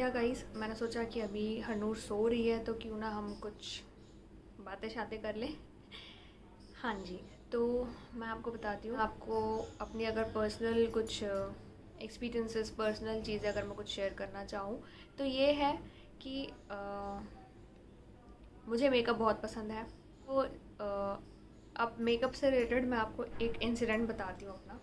किया गाइस, मैंने सोचा कि अभी हनूर सो रही है तो क्यों ना हम कुछ बातें शातें कर लें। हाँ जी। तो मैं आपको बताती हूँ, आपको अपनी अगर पर्सनल कुछ एक्सपीरियंसेस, पर्सनल चीज़ें अगर मैं कुछ शेयर करना चाहूँ तो ये है कि मुझे मेकअप बहुत पसंद है। तो अब मेकअप से रिलेटेड मैं आपको एक इंसिडेंट बताती हूँ अपना।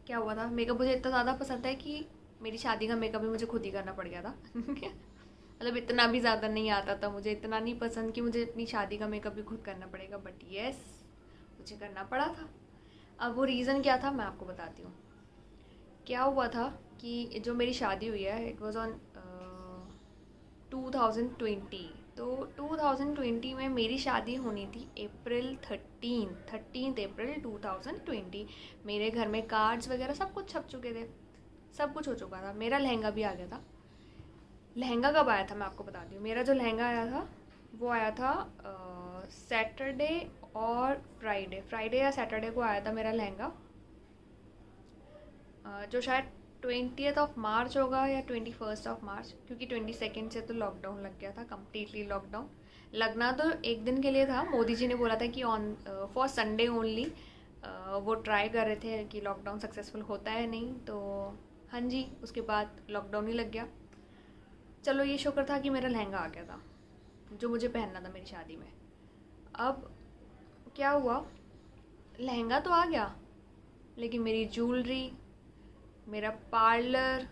क्या हुआ था, मेकअप मुझे इतना ज़्यादा पसंद है कि मेरी शादी का मेकअप भी मुझे खुद ही करना पड़ गया था। मतलब इतना भी ज़्यादा नहीं आता था, मुझे इतना नहीं पसंद कि मुझे अपनी शादी का मेकअप भी खुद करना पड़ेगा, बट यस, मुझे करना पड़ा था। अब वो रीज़न क्या था मैं आपको बताती हूँ। क्या हुआ था कि जो मेरी शादी हुई है, इट वॉज़ ऑन 2020। तो 2020 में मेरी शादी होनी थी अप्रैल 13 अप्रैल 2020। मेरे घर में कार्ड्स वगैरह सब कुछ छप चुके थे, सब कुछ हो चुका था, मेरा लहंगा भी आ गया था। लहंगा कब आया था मैं आपको बताती हूँ। मेरा जो लहंगा आया था वो आया था सैटरडे और फ्राइडे, फ्राइडे या सैटरडे को आया था मेरा लहंगा। जो शायद 20 मार्च होगा या 21 मार्च, क्योंकि 22 से तो लॉकडाउन लग गया था, कम्प्लीटली लॉकडाउन। लगना तो एक दिन के लिए था, मोदी जी ने बोला था कि ऑन फॉर संडे ओनली। वो ट्राई कर रहे थे कि लॉकडाउन सक्सेसफुल होता है नहीं, तो हाँ जी, उसके बाद लॉकडाउन ही लग गया। चलो ये शुक्र था कि मेरा लहंगा आ गया था जो मुझे पहनना था मेरी शादी में। अब क्या हुआ, लहंगा तो आ गया लेकिन मेरी ज्वेलरी, मेरा पार्लर,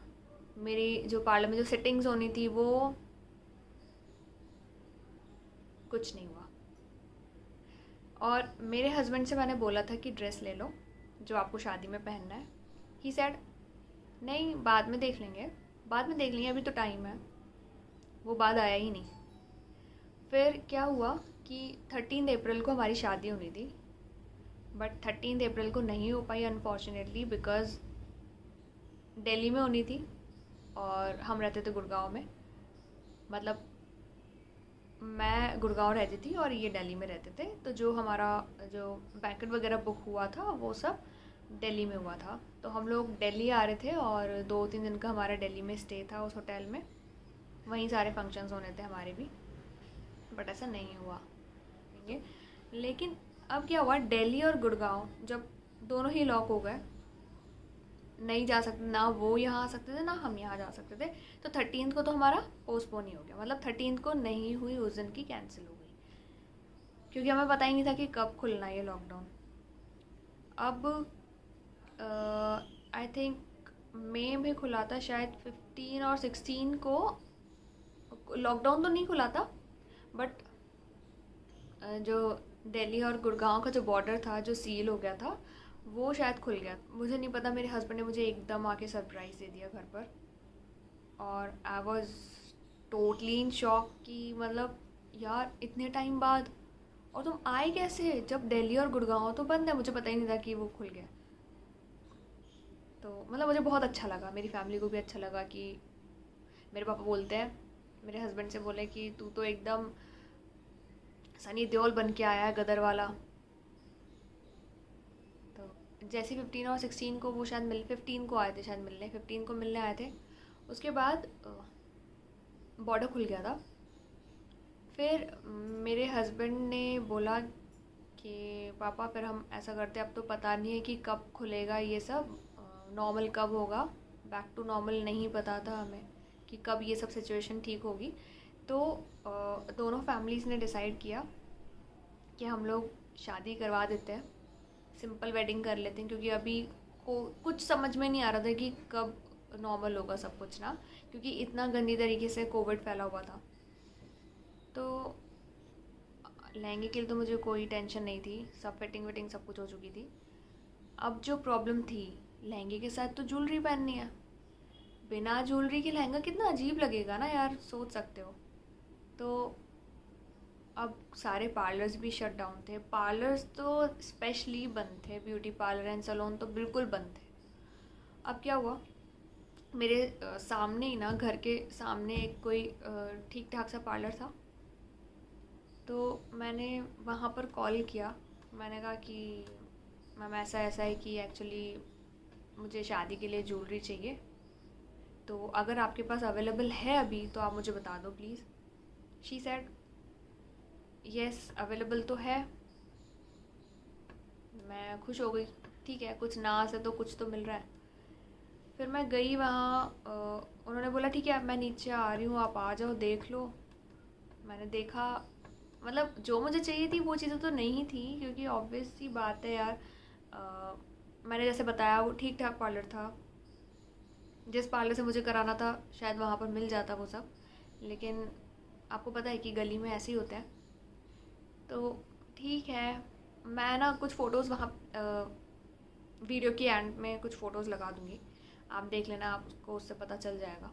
मेरी जो पार्लर में जो सेटिंग्स होनी थी वो कुछ नहीं हुआ। और मेरे हस्बैंड से मैंने बोला था कि ड्रेस ले लो जो आपको शादी में पहनना है। ही सेड नहीं, बाद में देख लेंगे, बाद में देख लेंगे, अभी तो टाइम है। वो बाद आया ही नहीं। फिर क्या हुआ कि 13 अप्रैल को हमारी शादी होनी थी, बट 13 अप्रैल को नहीं हो पाई अनफॉर्चुनेटली, बिकॉज दिल्ली में होनी थी और हम रहते थे गुड़गांव में। मतलब मैं गुड़गांव रहती थी और ये दिल्ली में रहते थे, तो जो हमारा जो बैंकेट वगैरह बुक हुआ था वो सब दिल्ली में हुआ था। तो हम लोग दिल्ली आ रहे थे और 2-3 दिन का हमारा दिल्ली में स्टे था उस होटल में, वहीं सारे फंक्शंस होने थे हमारे भी, बट ऐसा नहीं हुआ। ये लेकिन अब क्या हुआ, दिल्ली और गुड़गांव जब दोनों ही लॉक हो गए, नहीं जा सकते, ना वो यहाँ आ सकते थे ना हम यहाँ जा सकते थे। तो 13 को तो हमारा पोस्टपोन ही हो गया, मतलब 13 को नहीं हुई, उस दिन की कैंसिल हो गई, क्योंकि हमें पता ही नहीं था कि कब खुलना है ये लॉकडाउन। अब आई थिंक मई में खुला था शायद, 15 और 16 को लॉकडाउन तो नहीं खुला था, बट जो दिल्ली और गुड़गांव का जो बॉर्डर था जो सील हो गया था वो शायद खुल गया, मुझे नहीं पता। मेरे हस्बैंड ने मुझे एकदम आके सरप्राइज़ दे दिया घर पर, और I was totally in shock कि मतलब यार इतने टाइम बाद, और तुम आए कैसे जब दिल्ली और गुड़गांव तो बंद है, मुझे पता ही नहीं था कि वो खुल गया। तो मतलब मुझे बहुत अच्छा लगा, मेरी फैमिली को भी अच्छा लगा कि मेरे पापा बोलते हैं, मेरे हस्बैंड से बोले कि तू तो एकदम सनी देओल बन के आया है, गदर वाला। तो जैसे 15 और 16 को वो शायद 15 को आए थे, शायद मिलने, 15 को मिलने आए थे। उसके बाद बॉर्डर खुल गया था। फिर मेरे हस्बैंड ने बोला कि पापा फिर हम ऐसा करते, अब तो पता नहीं है कि कब खुलेगा ये सब, नॉर्मल कब होगा, बैक टू नॉर्मल नहीं पता था हमें कि कब ये सब सिचुएशन ठीक होगी। तो दोनों फैमिलीज़ ने डिसाइड किया कि हम लोग शादी करवा देते हैं, सिंपल वेडिंग कर लेते हैं, क्योंकि अभी को कुछ समझ में नहीं आ रहा था कि कब नॉर्मल होगा सब कुछ ना, क्योंकि इतना गंदी तरीके से कोविड फैला हुआ था। तो लहंगे के लिए तो मुझे कोई टेंशन नहीं थी, सब फिटिंग विटिंग सब कुछ हो चुकी थी। अब जो प्रॉब्लम थी, लहंगे के साथ तो ज्वेलरी पहननी है, बिना ज्वेलरी के लहंगा कितना अजीब लगेगा ना यार, सोच सकते हो। तो अब सारे पार्लर्स भी शट डाउन थे, पार्लर्स तो स्पेशली बंद थे, ब्यूटी पार्लर एंड सैलून तो बिल्कुल बंद थे। अब क्या हुआ, मेरे सामने ही ना, घर के सामने एक कोई ठीक ठाक सा पार्लर था। तो मैंने वहाँ पर कॉल किया, मैंने कहा कि मैम ऐसा ऐसा है कि एक्चुअली मुझे शादी के लिए ज्वेलरी चाहिए। तो अगर आपके पास अवेलेबल है अभी तो आप मुझे बता दो please. She said yes available तो है। मैं खुश हो गई, ठीक है कुछ ना से तो कुछ तो मिल रहा है। फिर मैं गई वहाँ, उन्होंने बोला ठीक है मैं नीचे आ रही हूँ, आप आ जाओ देख लो। मैंने देखा, मतलब जो मुझे चाहिए थी वो चीज़ें तो नहीं थी, क्योंकि ऑब्वियस सी बात है यार। मैंने जैसे बताया वो ठीक ठाक पार्लर था, जिस पार्लर से मुझे कराना था शायद वहाँ पर मिल जाता वो सब, लेकिन आपको पता है कि गली में ऐसे ही होते हैं। तो ठीक है, मैं ना कुछ फ़ोटोज़ वहाँ वीडियो की एंड में कुछ फ़ोटोज़ लगा दूँगी, आप देख लेना, आपको उससे पता चल जाएगा।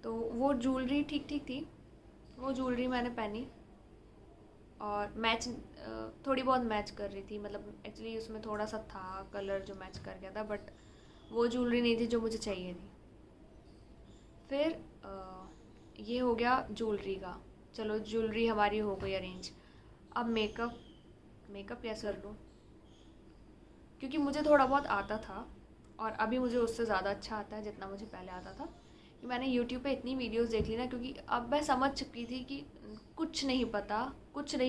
तो वो ज्वेलरी ठीक ठीक थी, वो ज्वेलरी मैंने पहनी और मैच थोड़ी बहुत मैच कर रही थी, मतलब एक्चुअली उसमें थोड़ा सा था कलर जो मैच कर गया था, बट वो ज्वेलरी नहीं थी जो मुझे चाहिए थी। फिर ये हो गया ज्वेलरी का, चलो ज्वेलरी हमारी हो गई अरेंज। अब मेकअप कैसे कर लूँ, क्योंकि मुझे थोड़ा बहुत आता था और अभी मुझे उससे ज़्यादा अच्छा आता है जितना मुझे पहले आता था। कि मैंने यूट्यूब पे इतनी वीडियोस देख ली ना, क्योंकि अब मैं समझ चुकी थी कि कुछ नहीं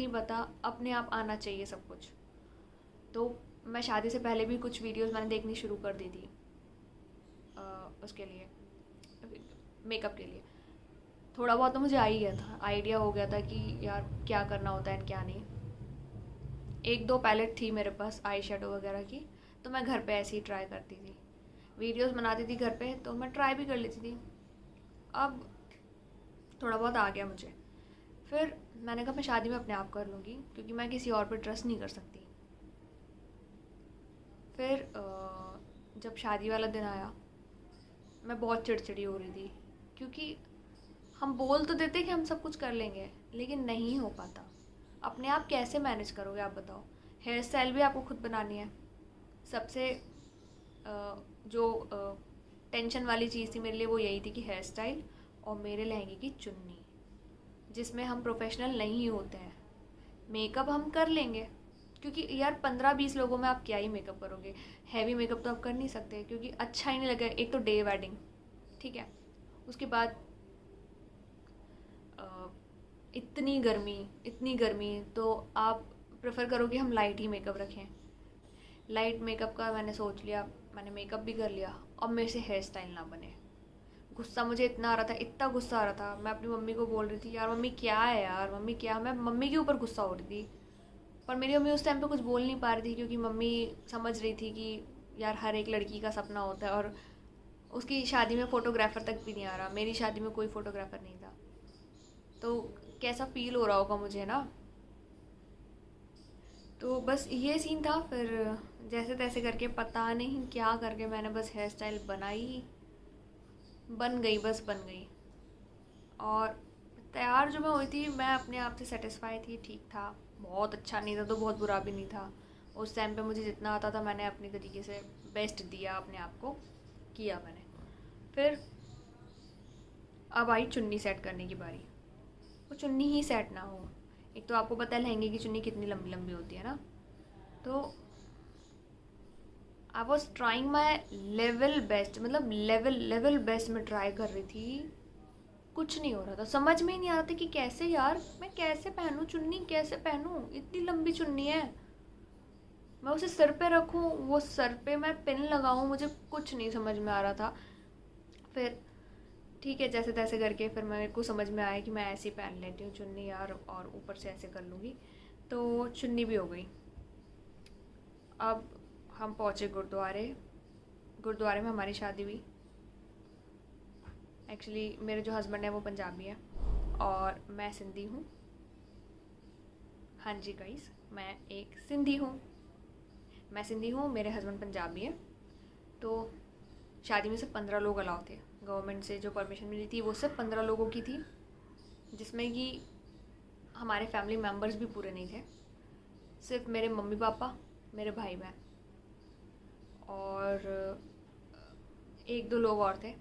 पता, अपने आप आना चाहिए सब कुछ। तो मैं शादी से पहले भी कुछ वीडियोस मैंने देखनी शुरू कर दी थी उसके लिए, मेकअप के लिए। थोड़ा बहुत तो मुझे आ ही गया था, आइडिया हो गया था कि यार क्या करना होता है क्या नहीं। एक दो पैलेट थी मेरे पास आई शेडो वगैरह की, तो मैं घर पे ऐसे ही ट्राई करती थी, वीडियोस बनाती थी घर पे, तो मैं ट्राई भी कर लेती थी। अब थोड़ा बहुत आ गया मुझे। फिर मैंने कहा मैं शादी में अपने आप कर लूँगी, क्योंकि मैं किसी और पर ट्रस्ट नहीं कर सकती। फिर जब शादी वाला दिन आया, मैं बहुत चिड़चिड़ी हो रही थी, क्योंकि हम बोल तो देते कि हम सब कुछ कर लेंगे, लेकिन नहीं हो पाता। अपने आप कैसे मैनेज करोगे आप बताओ। हेयर स्टाइल भी आपको खुद बनानी है। सबसे जो टेंशन वाली चीज़ थी मेरे लिए वो यही थी कि हेयर स्टाइल और मेरे लहंगे की चुन्नी, जिसमें हम प्रोफेशनल नहीं होते हैं। मेकअप हम कर लेंगे, क्योंकि यार 15-20 लोगों में आप क्या ही मेकअप करोगे, हैवी मेकअप तो आप कर नहीं सकते, क्योंकि अच्छा ही नहीं लगेगा। एक तो डे वेडिंग, ठीक है, उसके बाद इतनी गर्मी, तो आप प्रेफर करोगे हम लाइट ही मेकअप रखें। लाइट मेकअप का मैंने सोच लिया, मैंने मेकअप भी कर लिया, अब मेरे से हेयर स्टाइल ना बने। गुस्सा मुझे इतना आ रहा था, इतना गुस्सा आ रहा था, मैं अपनी मम्मी को बोल रही थी यार मम्मी क्या है यार, मम्मी क्या, मैं मम्मी के ऊपर गुस्सा हो रही थी। पर मेरी मम्मी उस टाइम पे कुछ बोल नहीं पा रही थी, क्योंकि मम्मी समझ रही थी कि यार हर एक लड़की का सपना होता है, और उसकी शादी में फ़ोटोग्राफ़र तक भी नहीं आ रहा, मेरी शादी में कोई फ़ोटोग्राफ़र नहीं था, तो कैसा फ़ील हो रहा होगा मुझे ना। तो बस ये सीन था। फिर जैसे तैसे करके पता नहीं क्या करके मैंने बस हेयर स्टाइल बनाई, बन गई, बस बन गई। और तैयार जो मैं हुई थी, मैं अपने आप से सेटिस्फाई थी, ठीक था, बहुत अच्छा नहीं था तो बहुत बुरा भी नहीं था। उस टाइम पे मुझे जितना आता था मैंने अपनी तरीके से बेस्ट दिया, अपने आप को किया मैंने। फिर अब आई चुन्नी सेट करने की बारी। वो चुन्नी ही सेट ना हो, एक तो आपको पता है लहंगे की चुन्नी कितनी लंबी लंबी होती है ना, तो I was trying my level best, मतलब लेवल बेस्ट में ट्राई कर रही थी। कुछ नहीं हो रहा था, समझ में ही नहीं आ रहा था कि कैसे यार मैं कैसे पहनूं चुन्नी, कैसे पहनूं, इतनी लंबी चुन्नी है, मैं उसे सर पे रखूं, वो सर पे मैं पिन लगाऊं, मुझे कुछ नहीं समझ में आ रहा था। फिर ठीक है जैसे तैसे करके फिर मेरे को समझ में आया कि मैं ऐसे ही पहन लेती हूँ चुन्नी यार, और ऊपर से ऐसे कर लूँगी, तो चुन्नी भी हो गई। अब हम पहुँचे गुरुद्वारे में हमारी शादी हुई। एक्चुअली मेरे जो हस्बैंड है वो पंजाबी है और मैं सिंधी हूँ। हाँ जी गाइस, मैं एक सिंधी हूँ, मेरे हस्बैंड पंजाबी है। तो शादी में सिर्फ 15 लोग अलाउ थे, गवर्नमेंट से जो परमिशन मिली थी वो सिर्फ 15 लोगों की थी, जिसमें कि हमारे फैमिली मेम्बर्स भी पूरे नहीं थे, सिर्फ मेरे मम्मी पापा, मेरे भाई बहन और एक दो लोग और थे।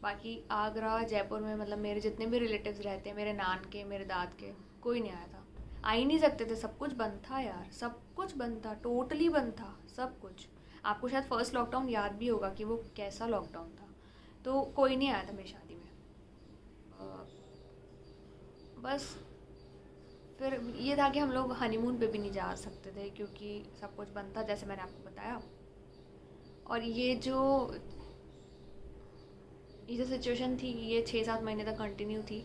बाकी आगरा जयपुर में मतलब मेरे जितने भी रिलेटिव्स रहते हैं, मेरे नान के, मेरे दाद के, कोई नहीं आया था, आ ही नहीं सकते थे, सब कुछ बंद था यार, सब कुछ बंद था, टोटली बंद था सब कुछ। आपको शायद फर्स्ट लॉकडाउन याद भी होगा कि वो कैसा लॉकडाउन था। तो कोई नहीं आया था मेरी शादी में। बस फिर ये था कि हम लोग हनीमून पे भी नहीं जा सकते थे क्योंकि सब कुछ बंद था, जैसे मैंने आपको बताया। और ये जो सिचुएशन थी ये 6-7 महीने तक कंटिन्यू थी।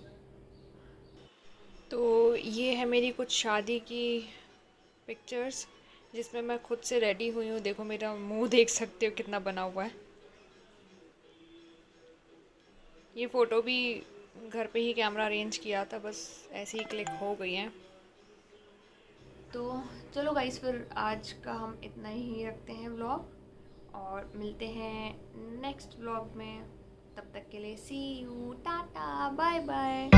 तो ये है मेरी कुछ शादी की पिक्चर्स जिसमें मैं खुद से रेडी हुई हूँ। देखो मेरा मुंह देख सकते हो कितना बना हुआ है। ये फ़ोटो भी घर पे ही कैमरा अरेंज किया था, बस ऐसे ही क्लिक हो गई हैं। तो चलो गाइस, फिर आज का हम इतना ही रखते हैं व्लॉग और मिलते हैं नेक्स्ट व्लॉग में। तब तक के लिए सी यू, टाटा, बाय बाय।